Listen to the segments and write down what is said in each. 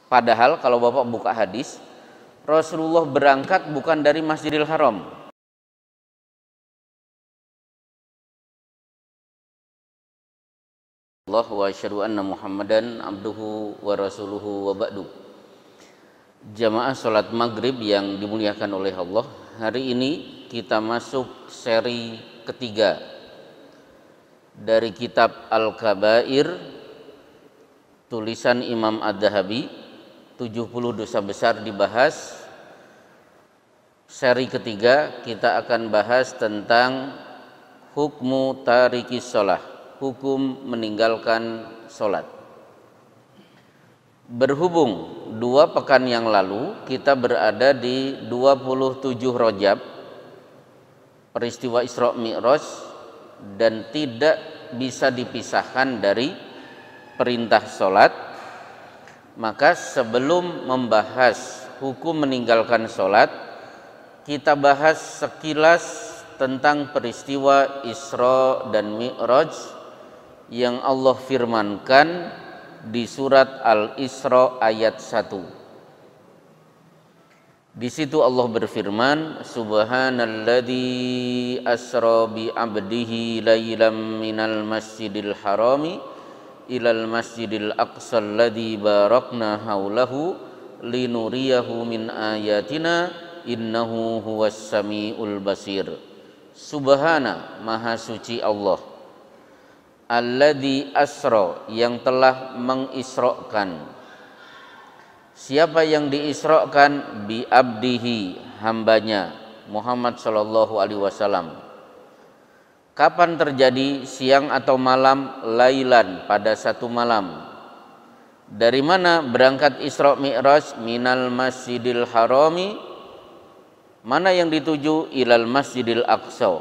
Padahal kalau Bapak buka hadis, Rasulullah berangkat bukan dari Masjidil Haram. Allah wa asyhadu anna Muhammadan abduhu wa rasuluhu wa ba'du. Jamaah salat maghrib yang dimuliakan oleh Allah, hari ini kita masuk seri ketiga dari kitab Al-Kabair tulisan Imam Ad-Dhahabi. 70 dosa besar dibahas. Seri ketiga kita akan bahas tentang hukmu tarikis sholah, hukum meninggalkan sholat. Berhubung 2 pekan yang lalu kita berada di 27 Rajab, peristiwa Isra Mi'raj, dan tidak bisa dipisahkan dari perintah sholat, maka sebelum membahas hukum meninggalkan sholat, kita bahas sekilas tentang peristiwa Isra dan Mi'raj yang Allah firmankan di surat Al-Isra ayat 1. Di situ Allah berfirman, Subhanalladzi asra bi 'abdihi lailam minal masjidil harami ilal masjidil aqsa alladzi barakna haulahu linuriyahu min ayatina innahu huwas samiul basir. Subhana, maha suci Allah, alladzi asra, yang telah mengisrakan. Siapa yang diisrakan? Bi abdihi, hambanya Muhammad sallallahu alaihi wasallam. Kapan terjadi? Siang atau malam? Lailan, pada satu malam. Dari mana berangkat Isra Mi'raj? Minal masjidil harami. Mana yang dituju? Ilal masjidil aqsa.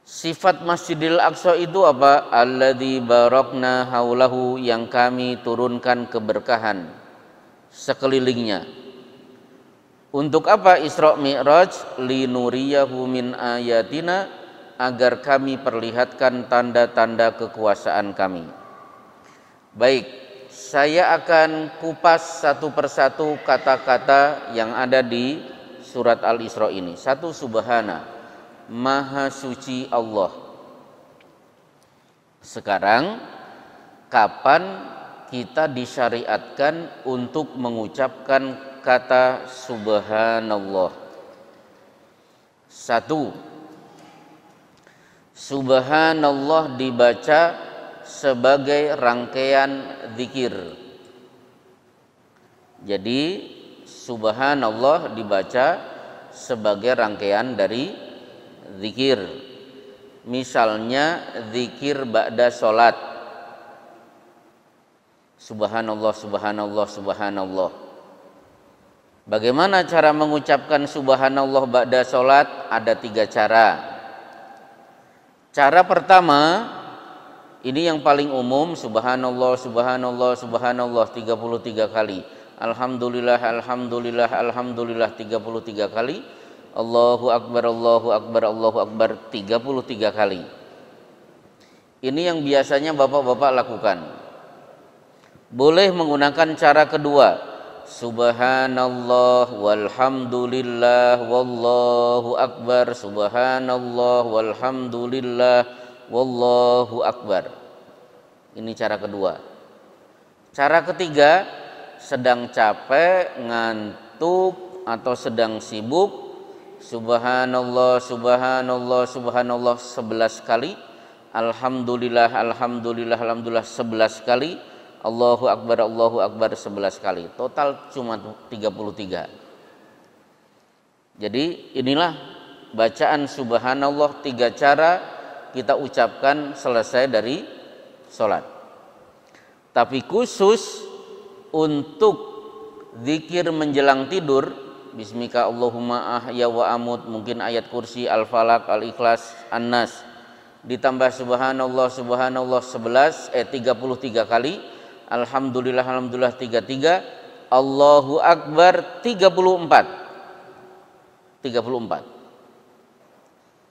Sifat masjidil aqsa itu apa? Alladzi barakna haulahu, yang kami turunkan keberkahan sekelilingnya. Untuk apa Isra Mi'raj? Linuriyahu min ayatina, agar kami perlihatkan tanda-tanda kekuasaan kami. Baik, saya akan kupas satu persatu kata-kata yang ada di surat Al-Isra ini. 1. Subhana, maha suci Allah. Sekarang, kapan kita disyariatkan untuk mengucapkan kata subhanallah? 1. Subhanallah dibaca sebagai rangkaian zikir. Jadi subhanallah dibaca sebagai rangkaian dari zikir. Misalnya zikir ba'da sholat, subhanallah, subhanallah, subhanallah. Bagaimana cara mengucapkan subhanallah ba'da sholat? Ada 3 cara. Cara pertama, ini yang paling umum, subhanallah, subhanallah, subhanallah 33 kali. Alhamdulillah, alhamdulillah, alhamdulillah 33 kali. Allahu akbar, Allahu akbar, Allahu akbar 33 kali. Ini yang biasanya bapak-bapak lakukan. Boleh menggunakan cara kedua, subhanallah walhamdulillah wallahu akbar, subhanallah walhamdulillah wallahu akbar. Ini cara kedua. Cara ketiga, sedang capek, ngantuk, atau sedang sibuk, subhanallah, subhanallah, subhanallah 11 kali, alhamdulillah, alhamdulillah, alhamdulillah 11 kali, Allahu akbar, Allahu akbar 11 kali. Total cuma 33. Jadi inilah bacaan subhanallah, 3 cara kita ucapkan selesai dari sholat. Tapi khusus untuk zikir menjelang tidur, bismika Allahumma ahya wa amut, mungkin ayat kursi, al-falak, al-ikhlas, an-nas, ditambah subhanallah, subhanallah 33 kali, alhamdulillah, alhamdulillah 33, Allahu akbar 34.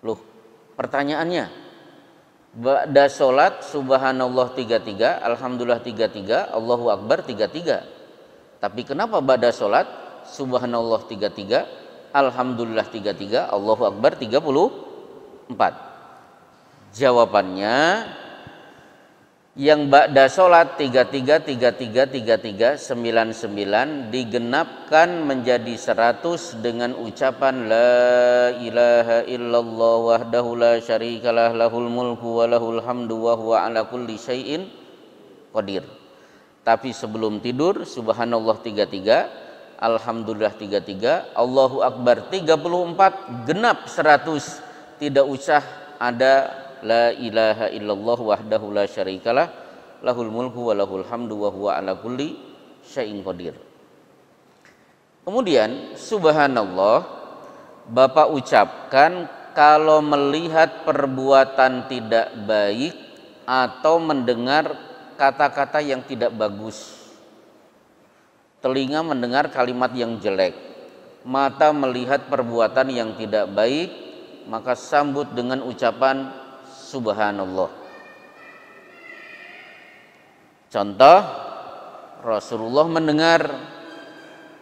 Loh, pertanyaannya, Ba'da sholat subhanallah 33, alhamdulillah 33, Allahu Akbar 33. Tapi kenapa ba'da sholat subhanallah 33, alhamdulillah 33, Allahu Akbar 34? Jawabannya, yang ba'da sholat 33, 33, 33, 99 digenapkan menjadi 100 dengan ucapan la ilaha illallah wahdahu la syarikalah lahul mulku wa lahul hamdu wa huwa ala kulli syai'in qadir. Tapi sebelum tidur subhanallah 33, alhamdulillah 33, Allahu Akbar 34, genap 100, tidak usah ada la ilaha illallah wahdahu la syarikalah lahul mulku wa lahul hamdu wa huwa ala kulli syai'in qadir. Kemudian subhanallah Bapak ucapkan kalau melihat perbuatan tidak baik atau mendengar kata-kata yang tidak bagus. Telinga mendengar kalimat yang jelek, mata melihat perbuatan yang tidak baik, maka sambut dengan ucapan subhanallah. Contoh, Rasulullah mendengar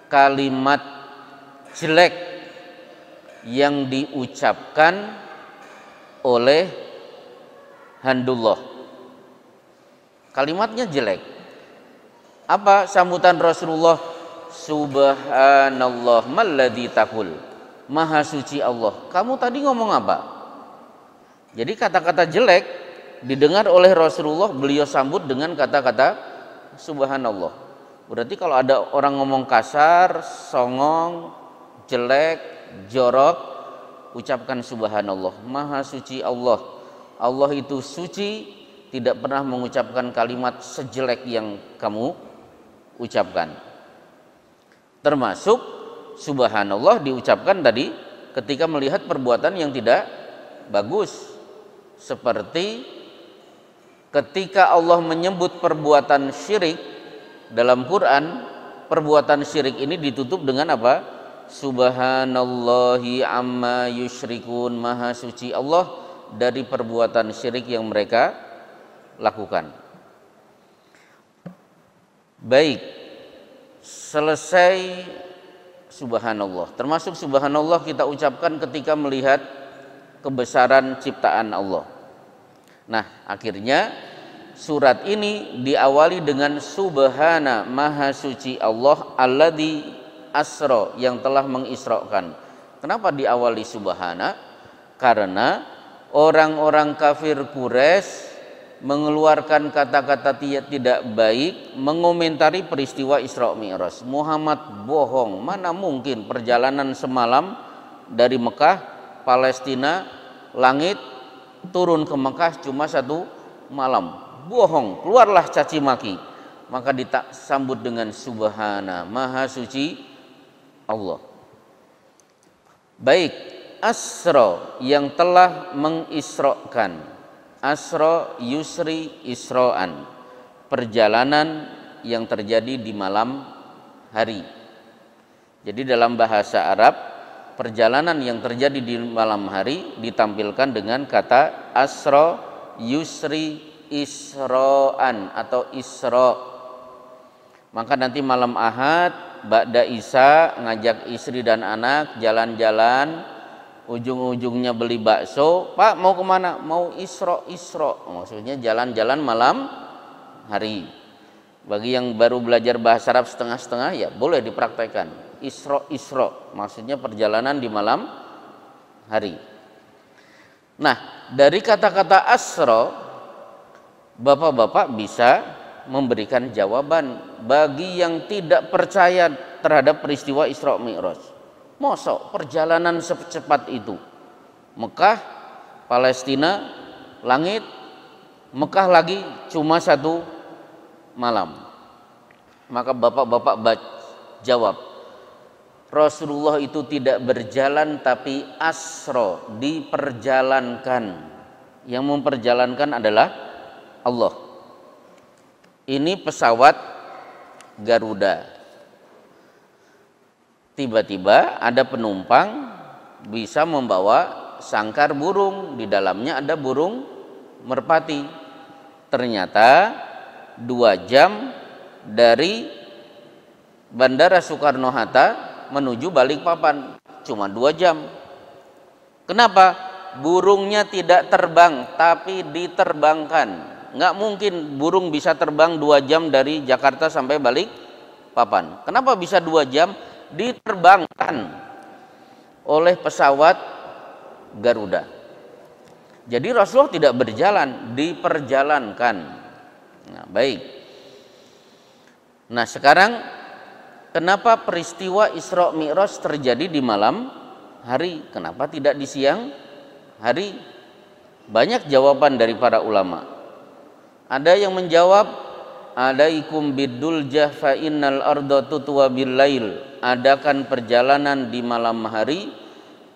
kalimat jelek yang diucapkan oleh Handullah. Kalimatnya jelek. Apa sambutan Rasulullah? Subhanallah malladzi taqul. Maha suci Allah. Kamu tadi ngomong apa? Jadi kata-kata jelek didengar oleh Rasulullah, beliau sambut dengan kata-kata subhanallah. Berarti kalau ada orang ngomong kasar, songong, jelek, jorok, ucapkan subhanallah. Maha suci Allah. Allah itu suci, tidak pernah mengucapkan kalimat sejelek yang kamu ucapkan. Termasuk subhanallah diucapkan tadi ketika melihat perbuatan yang tidak bagus. Seperti ketika Allah menyebut perbuatan syirik dalam Quran, perbuatan syirik ini ditutup dengan apa? Subhanallahi amma yusyrikun, maha suci Allah dari perbuatan syirik yang mereka lakukan. Baik, selesai subhanallah. Termasuk subhanallah kita ucapkan ketika melihat kebesaran ciptaan Allah. Nah, akhirnya surat ini diawali dengan subhana, maha suci Allah, alladzi asra, yang telah mengisrakan. Kenapa diawali subhana? Karena orang-orang kafir Quraisy mengeluarkan kata-kata tidak baik, mengomentari peristiwa Isra Mi'raj. Muhammad bohong, mana mungkin perjalanan semalam dari Mekah Palestina, langit turun ke Mekah cuma 1 malam. Bohong, keluarlah caci maki. Maka disambut dengan subhana, maha suci Allah. Baik, asra, yang telah mengisrakan. Asra yusri isra'an, perjalanan yang terjadi di malam hari. Jadi dalam bahasa Arab, perjalanan yang terjadi di malam hari ditampilkan dengan kata asra yusri isra'an atau isra. Maka nanti malam Ahad ba'da Isya ngajak istri dan anak jalan-jalan, ujung-ujungnya beli bakso. Pak, mau kemana? Mau isra. Maksudnya jalan-jalan malam hari. Bagi yang baru belajar bahasa Arab setengah-setengah, ya boleh dipraktekkan. Isra, maksudnya perjalanan di malam hari. Nah, dari kata-kata asra, bapak-bapak bisa memberikan jawaban bagi yang tidak percaya terhadap peristiwa Isra Mi'raj. Mosok perjalanan secepat itu? Mekah, Palestina, langit, Mekah lagi cuma 1 malam. Maka bapak-bapak jawab, Rasulullah itu tidak berjalan tapi asra, diperjalankan. Yang memperjalankan adalah Allah. Ini pesawat Garuda. Tiba-tiba ada penumpang bisa membawa sangkar burung, di dalamnya ada burung merpati. Ternyata 2 jam dari Bandara Soekarno-Hatta menuju Balikpapan, cuma 2 jam. Kenapa? Burungnya tidak terbang tapi diterbangkan. Nggak mungkin burung bisa terbang 2 jam dari Jakarta sampai Balikpapan. Kenapa bisa 2 jam? Diterbangkan oleh pesawat Garuda. Jadi Rasulullah tidak berjalan, diperjalankan. Nah, baik. Nah, sekarang kenapa peristiwa Isra Mi'raj terjadi di malam hari? Kenapa tidak di siang hari? Banyak jawaban dari para ulama. Ada yang menjawab, alaikum biduljah fa innal arda tutwa bil lail. Adakan perjalanan di malam hari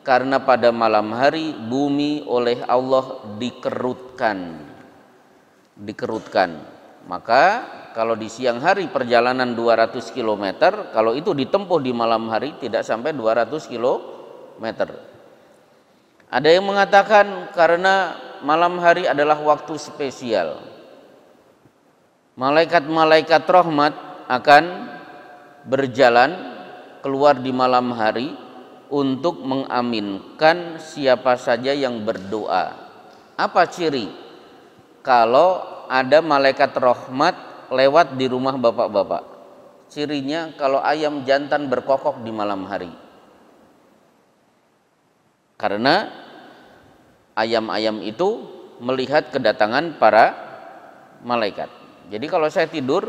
karena pada malam hari bumi oleh Allah dikerutkan. Maka kalau di siang hari perjalanan 200 km, kalau itu ditempuh di malam hari tidak sampai 200 km. Ada yang mengatakan karena malam hari adalah waktu spesial. Malaikat-malaikat rahmat akan berjalan keluar di malam hari untuk mengaminkan siapa saja yang berdoa. Apa ciri kalau ada malaikat rahmat lewat di rumah bapak-bapak? Cirinya kalau ayam jantan berkokok di malam hari. Karena ayam-ayam itu melihat kedatangan para malaikat. Jadi kalau saya tidur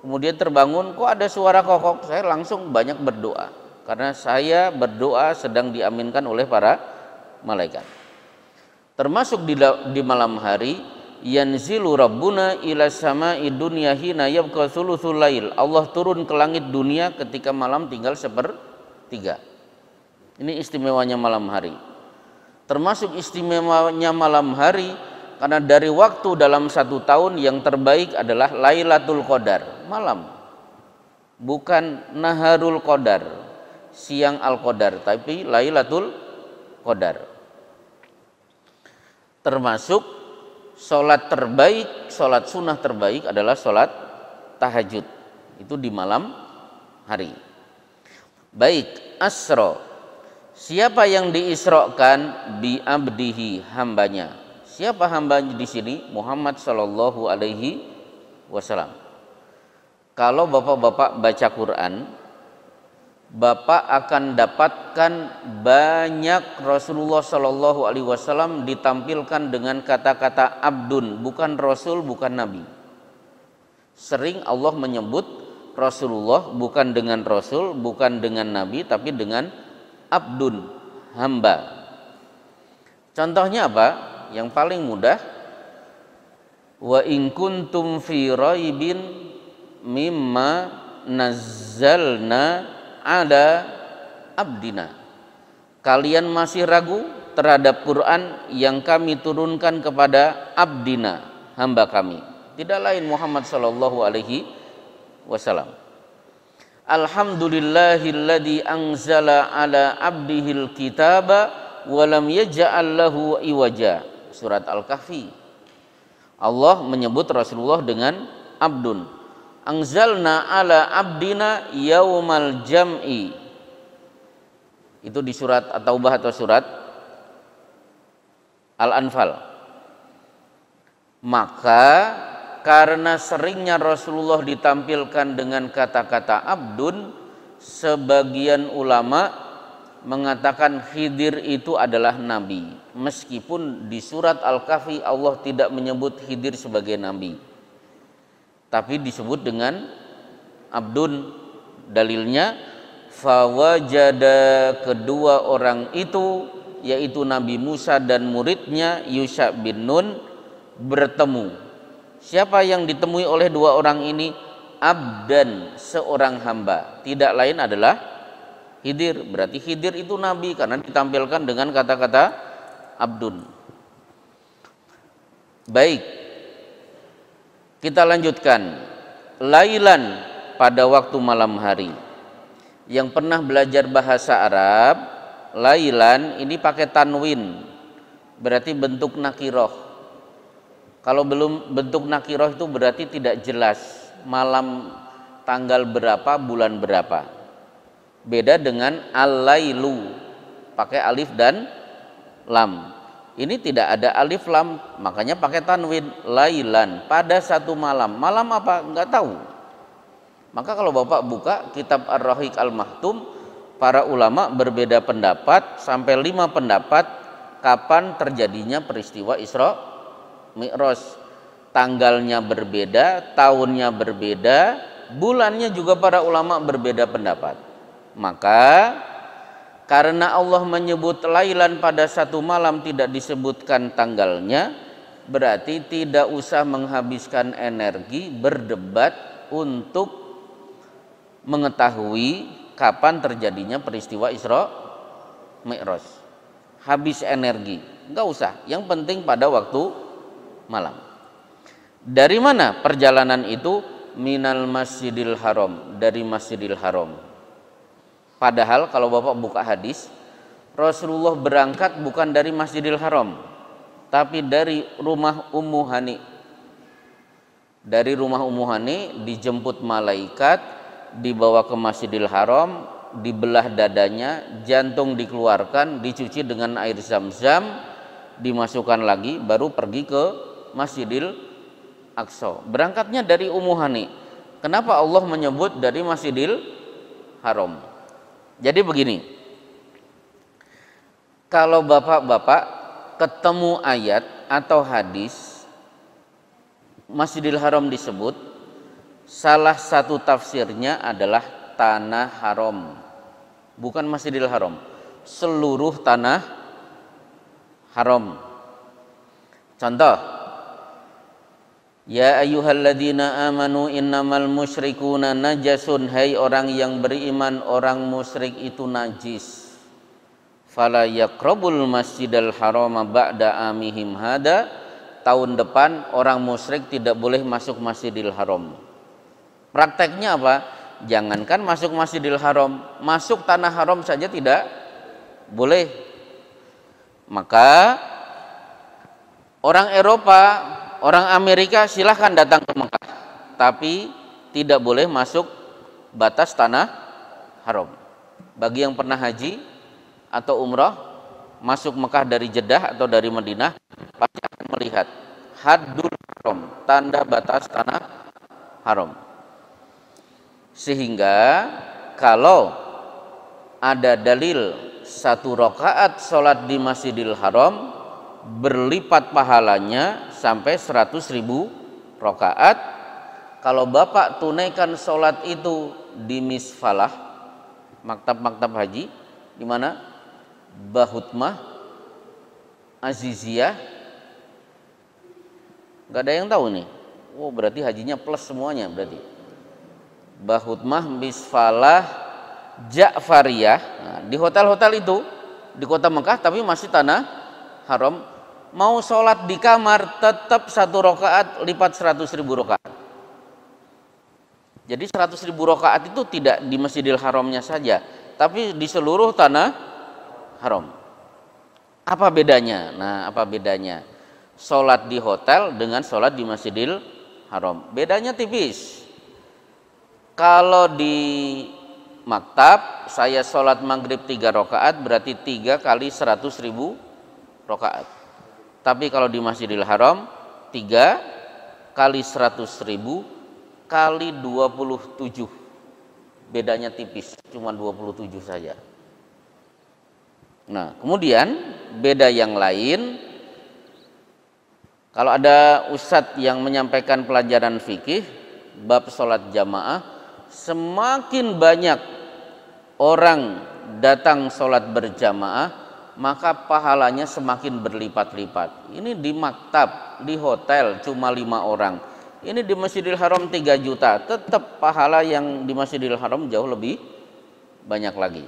kemudian terbangun kok ada suara kokok, saya langsung banyak berdoa. Karena saya berdoa sedang diaminkan oleh para malaikat. Termasuk di malam hari, yanzilu rabbuna ila sama'i dunya hina yabqa thuluthul lail. Allah turun ke langit dunia ketika malam tinggal 1/3. Ini istimewanya malam hari. Termasuk istimewanya malam hari karena dari waktu dalam 1 tahun yang terbaik adalah Lailatul Qadar, malam. Bukan Naharul Qadar, siang Al-Qadar, tapi Lailatul Qadar. Termasuk sholat terbaik, sholat sunnah terbaik adalah sholat tahajud. Itu di malam hari. Baik, asro. Siapa yang diisrokan? Bi abdihi, hambanya. Siapa hambanya di sini? Muhammad Shallallahu Alaihi Wasallam. Kalau bapak-bapak baca Quran, bapak akan dapatkan banyak Rasulullah Shallallahu Alaihi Wasallam ditampilkan dengan kata-kata abdun, bukan Rasul, bukan Nabi. Sering Allah menyebut Rasulullah bukan dengan Rasul, bukan dengan Nabi, tapi dengan abdun, hamba. Contohnya apa? Yang paling mudah, wa in kuntum fi raibin mimma nazzalna ada abdina. Kalian masih ragu terhadap Quran yang kami turunkan kepada abdina, hamba kami. Tidak lain Muhammad sallallahu alaihi wasallam. Alhamdulillahilladzi anzala ala abdihil kitaba wa lam yaj'al lahu iwaja. Surat Al-Kahfi. Allah menyebut Rasulullah dengan abdun. Anzalna ala abdina yaumal jam'i. Itu di surat At-Taubah atau surat Al-Anfal. Maka karena seringnya Rasulullah ditampilkan dengan kata-kata abdun, sebagian ulama mengatakan Khidir itu adalah nabi. Meskipun di surat Al-Kahfi Allah tidak menyebut Khidir sebagai nabi, tapi disebut dengan abdun. Dalilnya fawajada, kedua orang itu yaitu Nabi Musa dan muridnya Yusha bin Nun bertemu. Siapa yang ditemui oleh dua orang ini? Abdan, seorang hamba, tidak lain adalah Khidir. Berarti Khidir itu nabi karena ditampilkan dengan kata-kata abdun. Baik, kita lanjutkan. Lailan, pada waktu malam hari. Yang pernah belajar bahasa Arab, lailan ini pakai tanwin, berarti bentuk nakiroh. Kalau belum bentuk nakiroh itu berarti tidak jelas malam tanggal berapa, bulan berapa. Beda dengan al-lailu, pakai alif dan lam. Ini tidak ada alif lam, makanya pakai tanwin, lailan, pada satu malam. Malam apa? Enggak tahu. Maka kalau Bapak buka kitab Ar-Rahiq Al-Mahtum, para ulama berbeda pendapat, sampai 5 pendapat kapan terjadinya peristiwa Isra Mi'raj. Tanggalnya berbeda, tahunnya berbeda, bulannya juga para ulama berbeda pendapat. Maka karena Allah menyebut lailan pada satu malam, tidak disebutkan tanggalnya, berarti tidak usah menghabiskan energi berdebat untuk mengetahui kapan terjadinya peristiwa Isra Mi'raj. Habis energi, enggak usah. Yang penting pada waktu malam. Dari mana perjalanan itu? Minal Masjidil Haram, dari Masjidil Haram. Padahal kalau Bapak buka hadis, Rasulullah berangkat bukan dari Masjidil Haram, tapi dari rumah Ummu Hani. Dari rumah Ummu Hani dijemput malaikat, dibawa ke Masjidil Haram, dibelah dadanya, jantung dikeluarkan, dicuci dengan air zam-zam, dimasukkan lagi, baru pergi ke Masjidil Aqsa. Berangkatnya dari Ummu Hani. Kenapa Allah menyebut dari Masjidil Haram? Jadi begini, kalau bapak-bapak ketemu ayat atau hadis Masjidil Haram disebut, salah satu tafsirnya adalah tanah haram, bukan Masjidil Haram, seluruh tanah haram. Contoh, ya ayyuhalladzina amanu innamal musyrikuna najasun, hai orang yang beriman, orang musyrik itu najis. Fala yaqrabul masjidal harama ba'da amihim hada, tahun depan orang musyrik tidak boleh masuk Masjidil Haram. Prakteknya apa? Jangankan masuk Masjidil Haram, masuk tanah haram saja tidak boleh. Maka orang Eropa, orang Amerika silahkan datang ke Mekah, tapi tidak boleh masuk batas tanah haram. Bagi yang pernah haji atau umrah, masuk Mekah dari Jeddah atau dari Madinah, pasti akan melihat haddul haram, tanda batas tanah haram. Sehingga kalau ada dalil 1 rakaat sholat di Masjidil Haram berlipat pahalanya sampai 100.000 rakaat. Kalau Bapak tunaikan sholat itu di Misfalah, maktab-maktab haji, di mana? Bahutmah, Aziziyah, nggak ada yang tahu nih. Oh, berarti hajinya plus semuanya berarti. Bahutmah, Misfalah, Ja'fariyah. Nah, di hotel-hotel itu di kota Mekah tapi masih tanah haram. Mau sholat di kamar tetap 1 rakaat lipat 100.000 rakaat. Jadi 100.000 rakaat itu tidak di Masjidil Haramnya saja, tapi di seluruh tanah haram. Apa bedanya? Nah, apa bedanya? Sholat di hotel dengan sholat di Masjidil Haram. Bedanya tipis. Kalau di maktab saya sholat maghrib 3 rakaat berarti 3 kali 100.000 rakaat. Tapi kalau di Masjidil Haram 3 kali 100.000 kali 27. Bedanya tipis, cuma 27 saja. Nah, kemudian beda yang lain, kalau ada ustadz yang menyampaikan pelajaran fikih bab sholat jamaah, semakin banyak orang datang sholat berjamaah, maka pahalanya semakin berlipat-lipat. Ini di maktab, di hotel cuma 5 orang. Ini di Masjidil Haram 3 juta, tetap pahala yang di Masjidil Haram jauh lebih banyak lagi.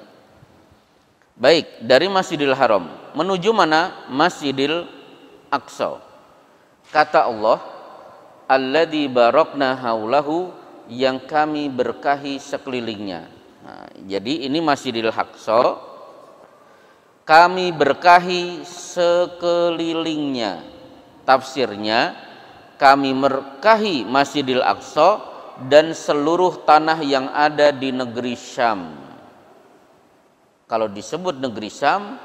Baik, dari Masjidil Haram menuju mana? Masjidil Aqsa. Kata Allah, alladzi barakna haulahu, yang kami berkahi sekelilingnya. Nah, jadi ini Masjidil Aqsa, kami berkahi sekelilingnya. Tafsirnya, kami berkahi Masjidil Aqsa dan seluruh tanah yang ada di negeri Syam. Kalau disebut negeri Syam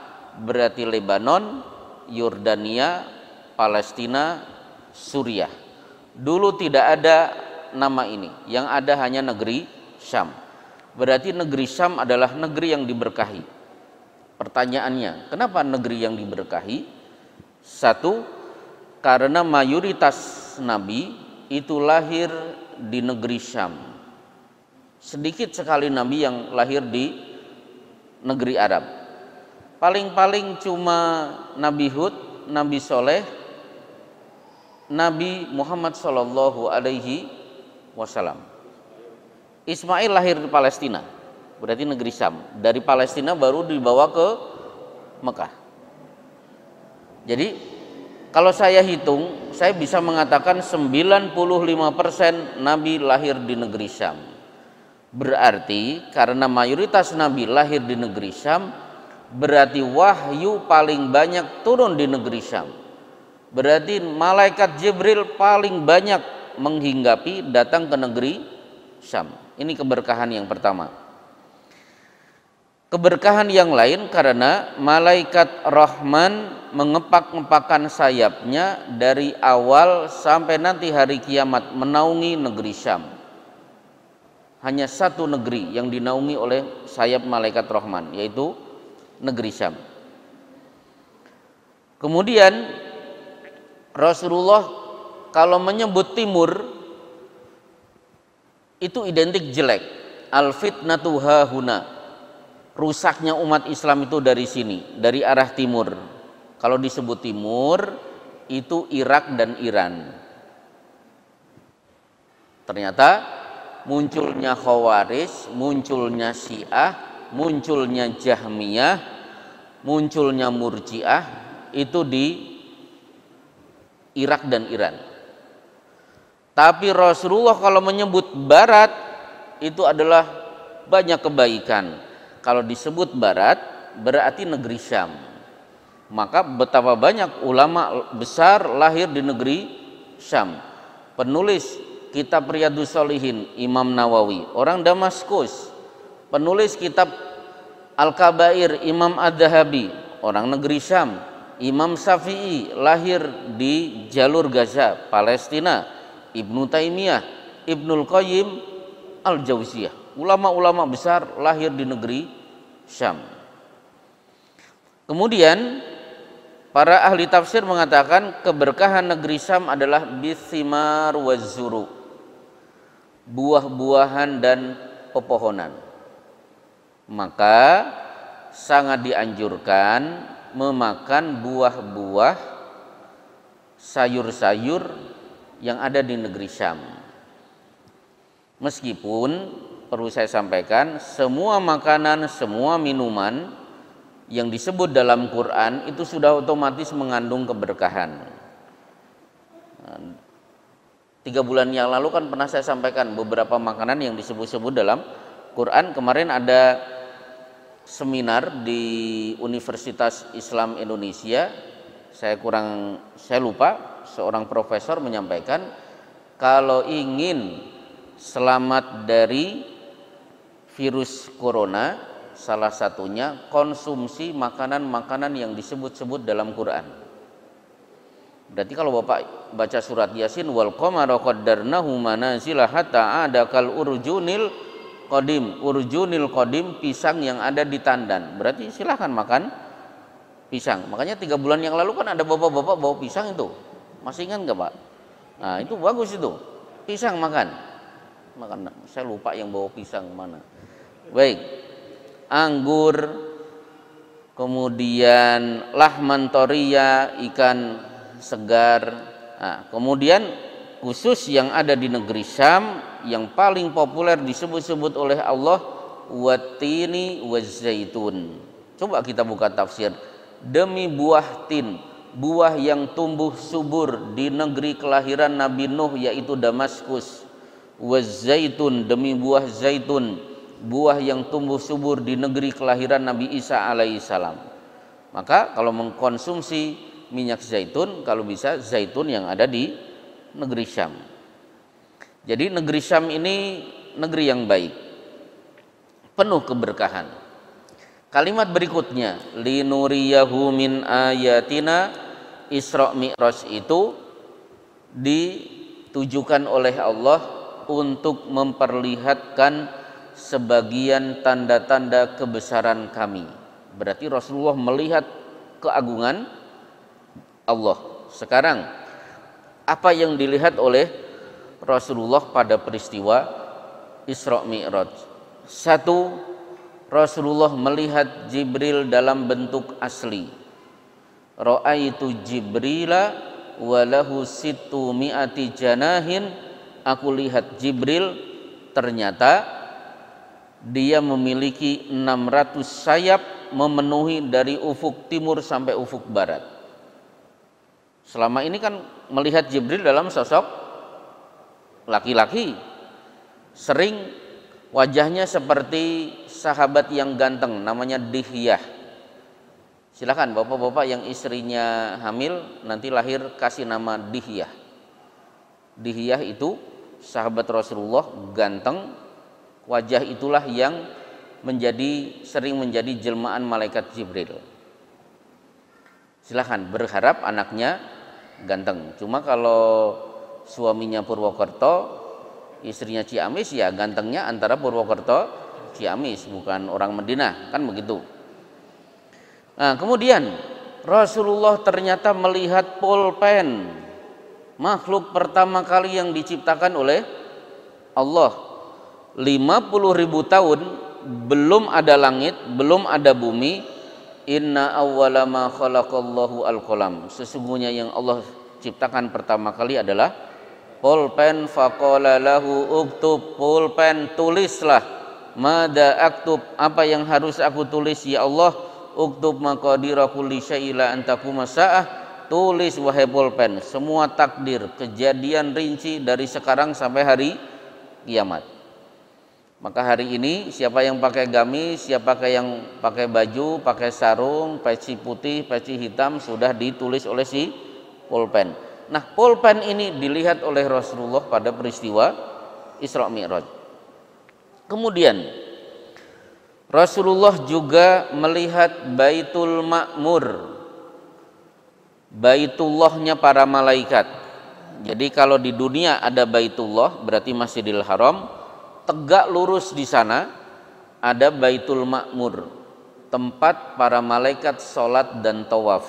berarti Lebanon, Yordania, Palestina, Suriah. Dulu tidak ada nama ini, yang ada hanya negeri Syam. Berarti negeri Syam adalah negeri yang diberkahi. Pertanyaannya, kenapa negeri yang diberkahi? Satu, karena mayoritas nabi itu lahir di negeri Syam. Sedikit sekali nabi yang lahir di negeri Arab. Paling-paling cuma Nabi Hud, Nabi Soleh, Nabi Muhammad Shallallahu Alaihi Wasallam. Ismail lahir di Palestina, berarti negeri Syam. Dari Palestina baru dibawa ke Mekah. Jadi kalau saya hitung, saya bisa mengatakan 95% Nabi lahir di negeri Syam. Berarti karena mayoritas Nabi lahir di negeri Syam, berarti wahyu paling banyak turun di negeri Syam. Berarti malaikat Jibril paling banyak menghinggapi datang ke negeri Syam. Ini keberkahan yang pertama. Keberkahan yang lain karena malaikat Rahman mengepak-ngepakkan sayapnya dari awal sampai nanti hari kiamat menaungi negeri Syam. Hanya satu negeri yang dinaungi oleh sayap malaikat Rahman, yaitu negeri Syam. Kemudian Rasulullah kalau menyebut timur itu identik jelek. Al fitnatu hahuna, rusaknya umat Islam itu dari sini, dari arah timur. Kalau disebut timur itu Irak dan Iran. Ternyata munculnya Khawarij, munculnya Syiah, munculnya Jahmiyah, munculnya Murji'ah itu di Irak dan Iran. Tapi Rasulullah kalau menyebut barat itu adalah banyak kebaikan. Kalau disebut barat berarti negeri Syam. Maka betapa banyak ulama besar lahir di negeri Syam. Penulis kitab Riyadhus Shalihin Imam Nawawi, orang Damaskus. Penulis kitab Al-Kabair Imam Ad-Dhahabi, orang negeri Syam. Imam Syafi'i lahir di jalur Gaza, Palestina. Ibnu Taimiyah, Ibnul Qayyim Al-Jauziyah, ulama-ulama besar lahir di negeri Syam. Kemudian para ahli tafsir mengatakan keberkahan negeri Syam adalah bithimar wazzuru, buah-buahan dan pepohonan. Maka sangat dianjurkan memakan buah-buah, sayur-sayur yang ada di negeri Syam. Meskipun perlu saya sampaikan, semua makanan, semua minuman yang disebut dalam Quran itu sudah otomatis mengandung keberkahan. 3 bulan yang lalu kan pernah saya sampaikan beberapa makanan yang disebut-sebut dalam Quran. Kemarin ada seminar di Universitas Islam Indonesia, saya lupa, seorang profesor menyampaikan kalau ingin selamat dari virus corona, salah satunya konsumsi makanan-makanan yang disebut-sebut dalam Quran. Berarti kalau Bapak baca surat Yasin, wal qamara qaddarnahu manazila hatta ada kal urjunil qadim. Urjunil qadim, pisang yang ada di tandan. Berarti silahkan makan pisang. Makanya 3 bulan yang lalu kan ada bapak-bapak bawa pisang itu. Masih ingat nggak Pak? Nah itu bagus itu, pisang makan. Saya lupa yang bawa pisang mana. Baik, anggur, kemudian lahman toria, ikan segar. Nah, kemudian khusus yang ada di negeri Syam yang paling populer disebut-sebut oleh Allah watini wazaitun. Coba kita buka tafsir. Demi buah tin, buah yang tumbuh subur di negeri kelahiran Nabi Nuh yaitu Damaskus. Wazaitun, demi buah zaitun, buah yang tumbuh subur di negeri kelahiran Nabi Isa alaihissalam. Maka kalau mengkonsumsi minyak zaitun, kalau bisa zaitun yang ada di negeri Syam. Jadi negeri Syam ini negeri yang baik, penuh keberkahan. Kalimat berikutnya, linuriyahu min ayatina, Isra Mi'raj itu ditujukan oleh Allah untuk memperlihatkan sebagian tanda-tanda kebesaran kami. Berarti Rasulullah melihat keagungan Allah. Sekarang apa yang dilihat oleh Rasulullah pada peristiwa Isra Mi'raj? Satu, Rasulullah melihat Jibril dalam bentuk asli. Ra'aitu Jibrila walahu sittu mi'ati janahin. Aku lihat Jibril, ternyata dia memiliki 600 sayap memenuhi dari ufuk timur sampai ufuk barat. Selama ini kan melihat Jibril dalam sosok laki-laki, sering wajahnya seperti sahabat yang ganteng namanya Dihyah. Silakan bapak-bapak yang istrinya hamil nanti lahir kasih nama Dihyah. Dihyah itu sahabat Rasulullah, ganteng, wajah itulah yang sering menjadi jelmaan malaikat Jibril. Silakan berharap anaknya ganteng. Cuma kalau suaminya Purwokerto, istrinya Ciamis, ya gantengnya antara Purwokerto Ciamis, bukan orang Madinah, kan begitu. Nah, kemudian Rasulullah ternyata melihat pulpen, makhluk pertama kali yang diciptakan oleh Allah. 50.000 tahun belum ada langit, belum ada bumi. Inna awwala ma khalaqallahu al-qalam. Sesungguhnya yang Allah ciptakan pertama kali adalah pulpen. Faqala lahu uktub, pulpen tulislah. Mada aktub, apa yang harus aku tulis ya Allah? Uktub maqadira kulli syai'in la antakuma sa'ah, tulis wahai pulpen semua takdir kejadian rinci dari sekarang sampai hari kiamat. Maka hari ini siapa yang pakai gamis, siapa yang pakai baju, pakai sarung, peci putih, peci hitam, sudah ditulis oleh si pulpen. Nah, pulpen ini dilihat oleh Rasulullah pada peristiwa Isra Mi'raj. Kemudian Rasulullah juga melihat Baitul Ma'mur, Baitullahnya para malaikat. Jadi kalau di dunia ada Baitullah berarti Masjidil Haram, tegak lurus di sana ada Baitul Ma'mur, tempat para malaikat sholat dan tawaf.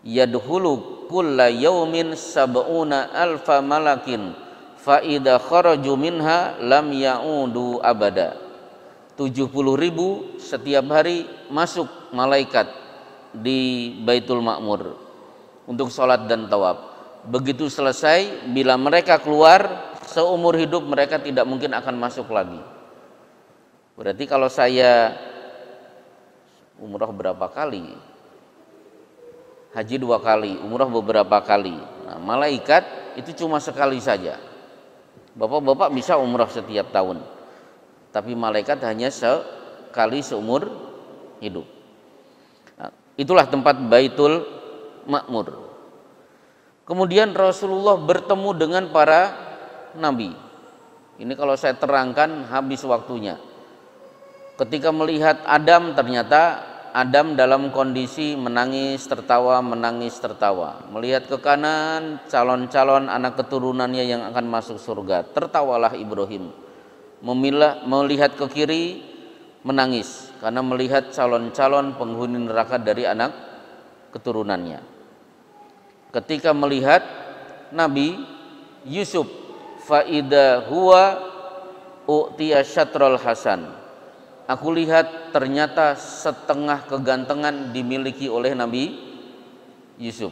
Yadhulu kulla yaumin sab'una alfa malakin fa idza kharaju minha lam ya'udu abada. 70.000 setiap hari masuk malaikat di Baitul Ma'mur untuk sholat dan tawaf. Begitu selesai, bila mereka keluar, seumur hidup mereka tidak mungkin akan masuk lagi. Berarti kalau saya umrah berapa kali, haji 2 kali, umrah beberapa kali, nah, malaikat itu cuma sekali saja. Bapak-bapak bisa umrah setiap tahun, tapi malaikat hanya sekali seumur hidup. Nah, itulah tempat Baitul Ma'mur. Kemudian Rasulullah bertemu dengan para nabi. Ini kalau saya terangkan habis waktunya. Ketika melihat Adam, ternyata Adam dalam kondisi menangis tertawa, menangis tertawa. Melihat ke kanan, calon-calon anak keturunannya yang akan masuk surga, tertawalah Ibrahim. Melihat ke kiri, menangis karena melihat calon-calon penghuni neraka dari anak keturunannya. Ketika melihat Nabi Yusuf, faida huwa u'tiya syatrul hasan, aku lihat ternyata setengah kegantengan dimiliki oleh Nabi Yusuf.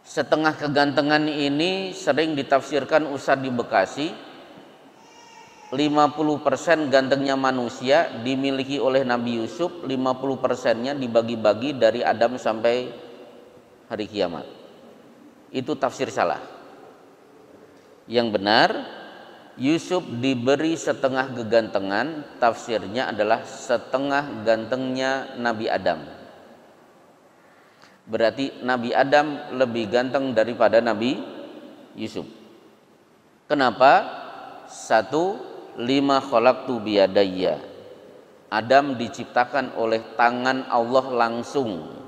Setengah kegantengan ini sering ditafsirkan Ustadz di Bekasi, 50% gantengnya manusia dimiliki oleh Nabi Yusuf, 50%-nya dibagi-bagi dari Adam sampai hari kiamat. Itu tafsir salah. Yang benar, Yusuf diberi setengah kegantengan, tafsirnya adalah setengah gantengnya Nabi Adam. Berarti Nabi Adam lebih ganteng daripada Nabi Yusuf. Kenapa? Satu, lima khalaqtu biyadayya. Adam diciptakan oleh tangan Allah langsung.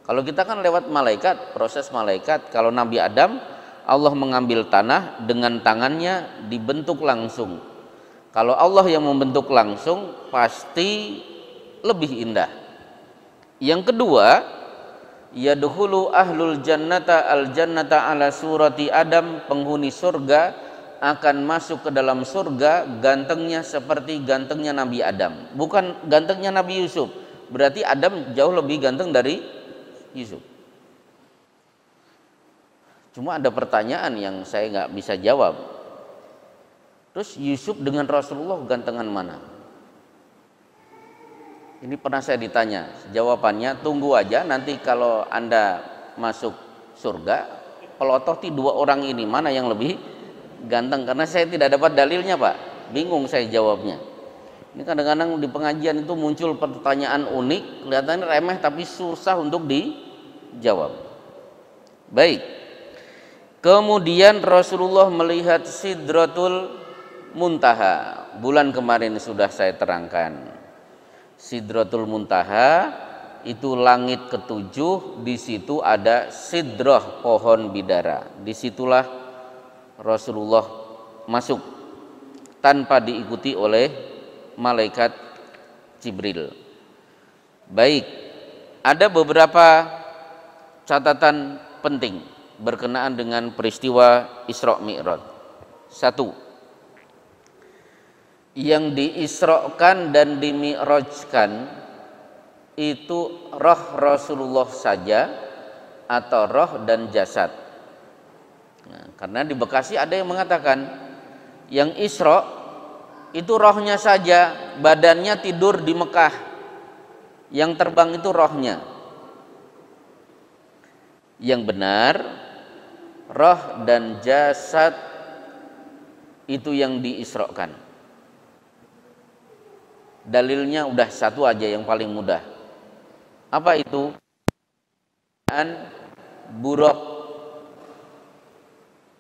Kalau kita kan lewat malaikat, proses malaikat. Kalau Nabi Adam, Allah mengambil tanah dengan tangannya dibentuk langsung. Kalau Allah yang membentuk langsung pasti lebih indah. Yang kedua, yadkhulu ahlul jannata al jannata ala surati Adam, penghuni surga akan masuk ke dalam surga gantengnya seperti gantengnya Nabi Adam, bukan gantengnya Nabi Yusuf. Berarti Adam jauh lebih ganteng dari Yusuf. Cuma ada pertanyaan yang saya nggak bisa jawab. Terus Yusuf dengan Rasulullah gantengan mana? Ini pernah saya ditanya. Jawabannya tunggu aja, nanti kalau Anda masuk surga, pelototi dua orang ini mana yang lebih ganteng. Karena saya tidak dapat dalilnya, Pak. Bingung saya jawabnya. Ini kadang-kadang di pengajian itu muncul pertanyaan unik, kelihatannya remeh tapi susah untuk dijawab. Baik. Kemudian Rasulullah melihat Sidratul Muntaha. Bulan kemarin sudah saya terangkan. Sidratul Muntaha itu langit ketujuh, di situ ada sidrah, pohon bidara. Disitulah Rasulullah masuk tanpa diikuti oleh malaikat Jibril. Baik, ada beberapa catatan penting berkenaan dengan peristiwa Isra Mi'raj. Satu, yang diisrokan dan dimi'rajkan itu roh Rasulullah saja atau roh dan jasad. Nah, karena di Bekasi ada yang mengatakan yang Isra itu rohnya saja, badannya tidur di Mekah, yang terbang itu rohnya. Yang benar, roh dan jasad itu yang diisrokan. Dalilnya udah satu aja yang paling mudah. Apa itu? Buraq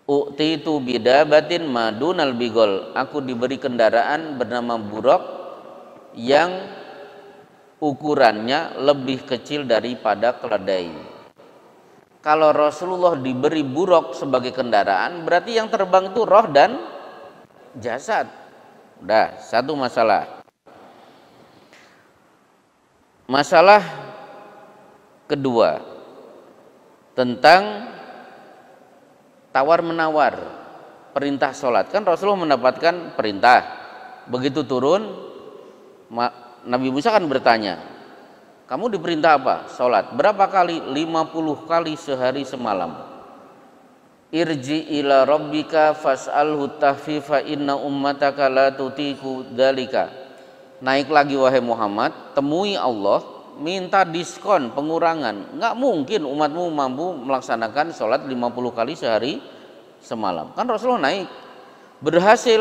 u'titu bidabatin madunal bigol. Aku diberi kendaraan bernama buraq yang ukurannya lebih kecil daripada keledai. Kalau Rasulullah diberi buraq sebagai kendaraan, berarti yang terbang itu roh dan jasad. Udah, satu masalah. Masalah kedua tentang tawar-menawar perintah sholat. Kan Rasulullah mendapatkan perintah, begitu turun Nabi Musa kan bertanya, kamu diperintah apa? Sholat. Berapa kali? 50 kali sehari semalam. Irji ila rabbika fas'alhu tahfifa inna ummataka la tutiku dzalika. Naik lagi wahai Muhammad, temui Allah, minta diskon, pengurangan. Nggak mungkin umatmu mampu melaksanakan sholat 50 kali sehari semalam. Kan Rasulullah naik, berhasil,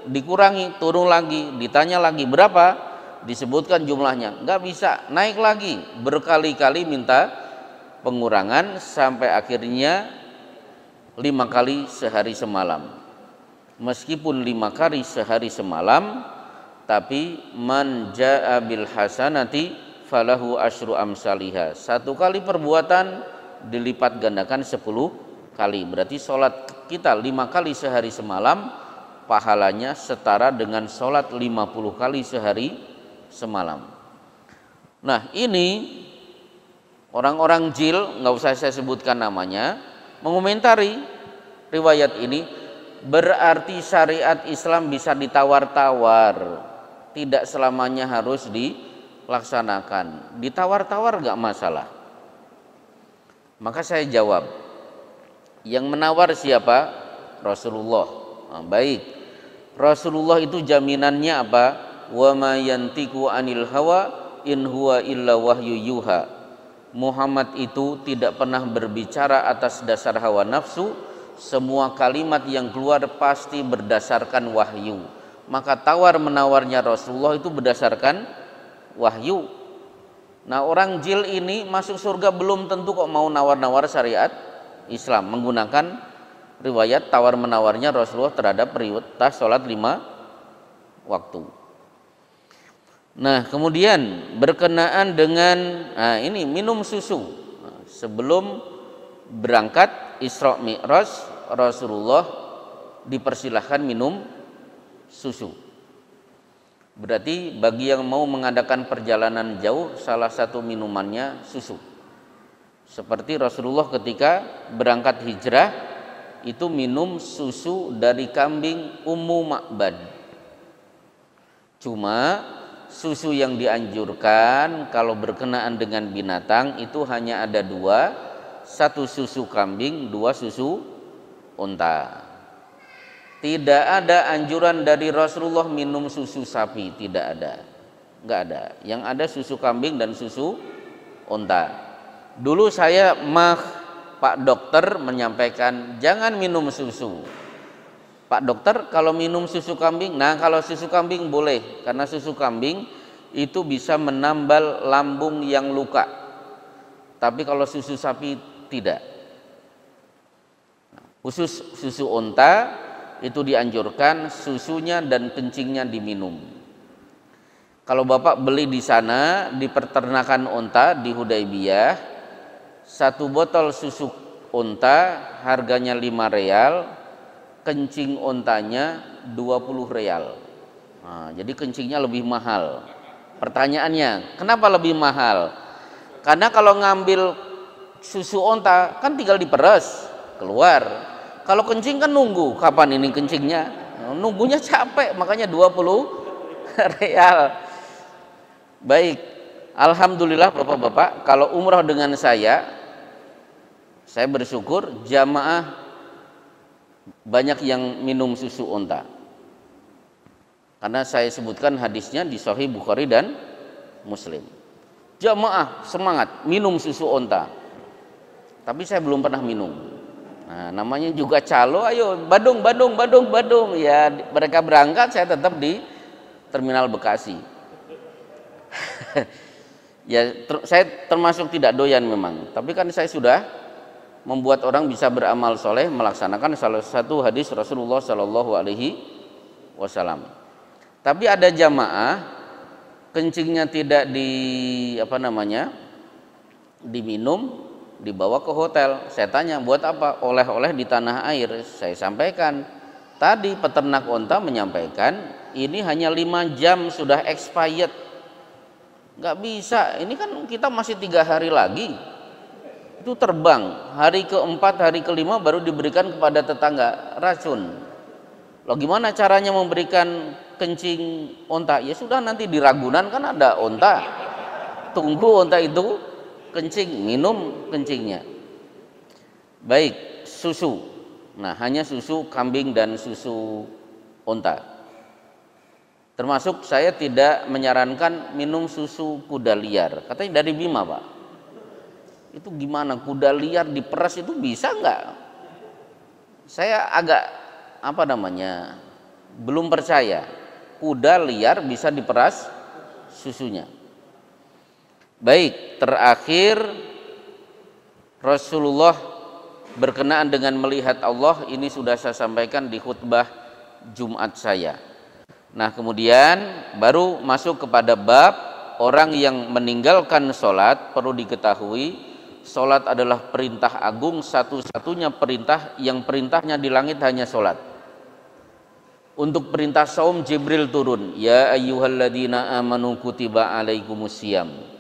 dikurangi, turun lagi, ditanya lagi berapa, disebutkan jumlahnya, nggak bisa, naik lagi, berkali-kali minta pengurangan sampai akhirnya 5 kali sehari semalam. Meskipun 5 kali sehari semalam, tapi man jaa bil hasanati falahu asyru amsalihha. 1 kali perbuatan dilipat gandakan 10 kali. Berarti sholat kita 5 kali sehari semalam pahalanya setara dengan sholat 50 kali sehari semalam. Nah, ini orang-orang jil, nggak usah saya sebutkan namanya, mengomentari riwayat ini, berarti syariat Islam bisa ditawar-tawar. Tidak selamanya harus dilaksanakan. Ditawar-tawar gak masalah. Maka saya jawab, yang menawar siapa? Rasulullah. Nah, baik, Rasulullah itu jaminannya apa? Wa ma yantiqu anil hawa in huwa illa wahyu yuha. Muhammad itu tidak pernah berbicara atas dasar hawa nafsu. Semua kalimat yang keluar pasti berdasarkan wahyu. Maka tawar menawarnya Rasulullah itu berdasarkan wahyu. Nah, orang jil ini masuk surga belum tentu kok mau nawar-nawar syariat Islam menggunakan riwayat tawar-menawarnya Rasulullah terhadap perintah sholat 5 waktu. Nah, kemudian berkenaan dengan ini minum susu. Nah, sebelum berangkat Isra Mi'raj, Rasulullah dipersilahkan minum susu. Berarti bagi yang mau mengadakan perjalanan jauh, salah satu minumannya susu. Seperti Rasulullah ketika berangkat hijrah itu minum susu dari kambing Ummu Ma'bad. Cuma susu yang dianjurkan kalau berkenaan dengan binatang itu hanya ada 2, 1 susu kambing, 2 susu unta. Tidak ada anjuran dari Rasulullah minum susu sapi, tidak ada, nggak ada. Yang ada susu kambing dan susu unta. Dulu saya Pak dokter menyampaikan jangan minum susu. Pak dokter, kalau minum susu kambing, nah kalau susu kambing boleh, karena susu kambing itu bisa menambal lambung yang luka. Tapi kalau susu sapi tidak. Khusus susu unta itu dianjurkan susunya dan kencingnya diminum. Kalau Bapak beli di sana di peternakan unta di Hudaybiyah, 1 botol susu unta harganya 5 real, kencing untanya 20 real. Nah, jadi kencingnya lebih mahal. Pertanyaannya, kenapa lebih mahal? Karena kalau ngambil susu unta kan tinggal diperes, keluar. Kalau kencing kan nunggu, kapan ini kencingnya? Nunggunya capek, makanya 20 real. Baik, alhamdulillah Bapak-bapak, kalau umrah dengan saya bersyukur jamaah banyak yang minum susu unta. Karena saya sebutkan hadisnya di Sahih Bukhari dan Muslim. Jamaah semangat minum susu unta. Tapi saya belum pernah minum. Nah, namanya juga calo, ayo Badung. Ya, mereka berangkat, saya tetap di Terminal Bekasi. Ya, saya termasuk tidak doyan memang. Tapi kan saya sudah membuat orang bisa beramal soleh melaksanakan salah satu hadis Rasulullah Shallallahu Alaihi Wasallam. Tapi ada jamaah kencingnya tidak diminum, dibawa ke hotel. Saya tanya, buat apa? Oleh-oleh di tanah air. Saya sampaikan, tadi peternak unta menyampaikan ini hanya 5 jam sudah expired. Nggak bisa, ini kan kita masih 3 hari lagi. Itu terbang, hari ke-4, hari ke-5 baru diberikan kepada tetangga, racun. Loh, gimana caranya memberikan kencing unta? Ya sudah, nanti di Ragunan kan ada unta. Tunggu unta itu kencing, minum kencingnya. Baik, susu. Nah, hanya susu kambing dan susu unta. Termasuk saya tidak menyarankan minum susu kuda liar. Katanya dari Bima, Pak. Itu gimana? Kuda liar diperas itu bisa nggak? Saya agak belum percaya. Kuda liar bisa diperas susunya. Baik, terakhir Rasulullah berkenaan dengan melihat Allah, ini sudah saya sampaikan di khutbah Jumat saya. Nah, kemudian baru masuk kepada bab orang yang meninggalkan sholat. Perlu diketahui, sholat adalah perintah agung, satu-satunya perintah yang perintahnya di langit hanya sholat. Untuk perintah saum Jibril turun, ya ayyuhalladzina amanu kutiba alaikumusiyam.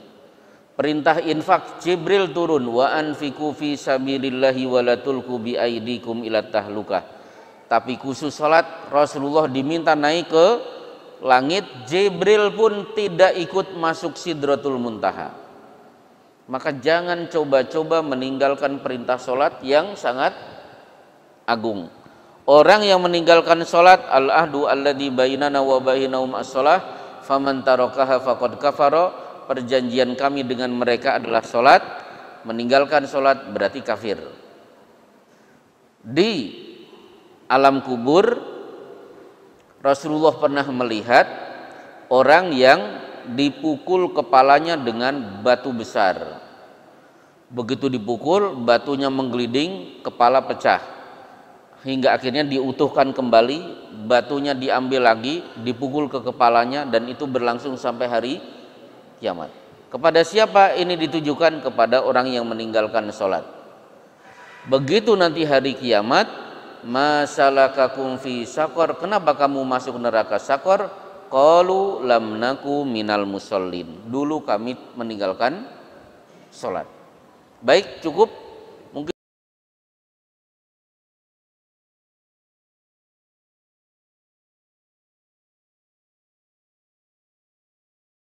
Perintah infak Jibril turun, wa anfiqu fi sabilillahi wa la tulqu bi aidikum ila tahlukah. Tapi khusus salat Rasulullah diminta naik ke langit, Jibril pun tidak ikut masuk Sidratul Muntaha. Maka jangan coba-coba meninggalkan perintah salat yang sangat agung. Orang yang meninggalkan salat, al-ahdu alladzi bainana wa bainahum as-shalah faman tarakaha faqad kafara. Perjanjian kami dengan mereka adalah sholat, meninggalkan sholat berarti kafir. Di alam kubur Rasulullah pernah melihat orang yang dipukul kepalanya dengan batu besar. Begitu dipukul, batunya menggelinding, kepala pecah. Hingga akhirnya diutuhkan kembali, batunya diambil lagi, dipukul ke kepalanya, dan itu berlangsung sampai hari kiamat. Kepada siapa ini ditujukan? Kepada orang yang meninggalkan sholat. Begitu nanti hari kiamat, masalakakum fi sakor, kenapa kamu masuk neraka sakor? Qalu lam naku minal musallin, dulu kami meninggalkan sholat. Baik, cukup.